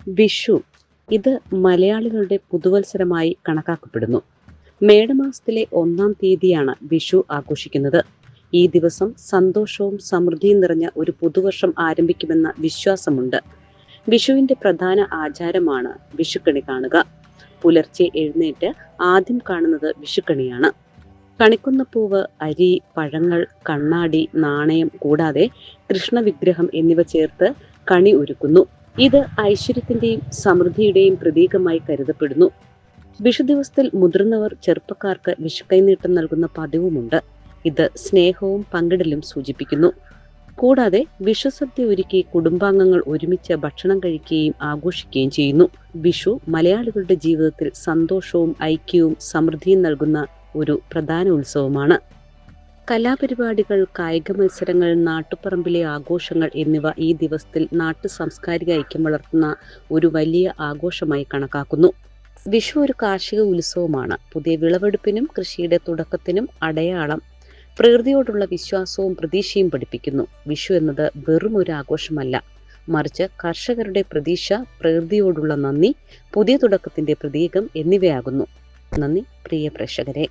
വിഷു ഇത് മലയാളികളുടെ പുതുവത്സരമായി കണക്കാക്കപ്പെടുന്നു. മേടമാസത്തിലെ 1-ാം തീയതിയാണ് വിഷു ആഘോഷിക്കുന്നത്. ഈ ദിവസം സന്തോഷവും സമൃദ്ധിയും നിറഞ്ഞ ഒരു പുതുവർഷം ആരംഭിക്കുമെന്ന വിശ്വാസമുണ്ട്. വിഷുവിന്റെ പ്രധാന ആചാരമാണ് വിഷുക്കണി കാണുക. പുലർച്ചെ എഴുന്നേറ്റ് ആദ്യം കാണുന്നത് വിഷുക്കണിയാണ്. കണിക്കൊന്നപ്പൂവ്, അരി, പഴങ്ങൾ, കണ്ണാടി, നാണയം കൂടാതെ കൃഷ്ണവിഗ്രഹം എന്നിവ ചേർത്ത് കണി ഒരുക്കുന്നു. ഇത് ഐശ്വര്യത്തിന്റെയും സമൃദ്ധിയുടെയും പ്രതീകമായി കരുതപ്പെടുന്നു. വിഷു ദിവസത്തിൽ മുതിർന്നവർ ചെറുപ്പക്കാർക്ക് വിഷുക്കൈനീട്ടം നൽകുന്ന പതിവുമുണ്ട്. ഇത് സ്നേഹവും പങ്കിടലും സൂചിപ്പിക്കുന്നു. കൂടാതെ വിഷുസദ്യ ഒരുക്കി കുടുംബാംഗങ്ങൾ ഒരുമിച്ച് ഭക്ഷണം കഴിക്കുകയും ആഘോഷിക്കുകയും ചെയ്യുന്നു. വിഷു മലയാളികളുടെ ജീവിതത്തിൽ സന്തോഷവും ഐക്യവും സമൃദ്ധിയും നൽകുന്ന ഒരു പ്രധാന ഉത്സവമാണ്. കലാപരിപാടികൾ, കായിക മത്സരങ്ങൾ, നാട്ടുപറമ്പിലെ ആഘോഷങ്ങൾ എന്നിവ ഈ ദിവസത്തിൽ നാട്ടു സാംസ്കാരിക ഐക്യം വളർത്തുന്ന ഒരു വലിയ ആഘോഷമായി കണക്കാക്കുന്നു. വിഷു ഒരു കാർഷിക ഉത്സവമാണ്. പുതിയ വിളവെടുപ്പിനും കൃഷിയുടെ തുടക്കത്തിനും അടയാളം. പ്രകൃതിയോടുള്ള വിശ്വാസവും പ്രതീക്ഷയും പഠിപ്പിക്കുന്നു. വിഷു എന്നത് വെറും ഒരു ആഘോഷമല്ല, മറിച്ച് കർഷകരുടെ പ്രതീക്ഷ, പ്രകൃതിയോടുള്ള നന്ദി, പുതിയ തുടക്കത്തിന്റെ പ്രതീകം എന്നിവയാകുന്നു. നന്ദി പ്രിയ പ്രേക്ഷകരെ.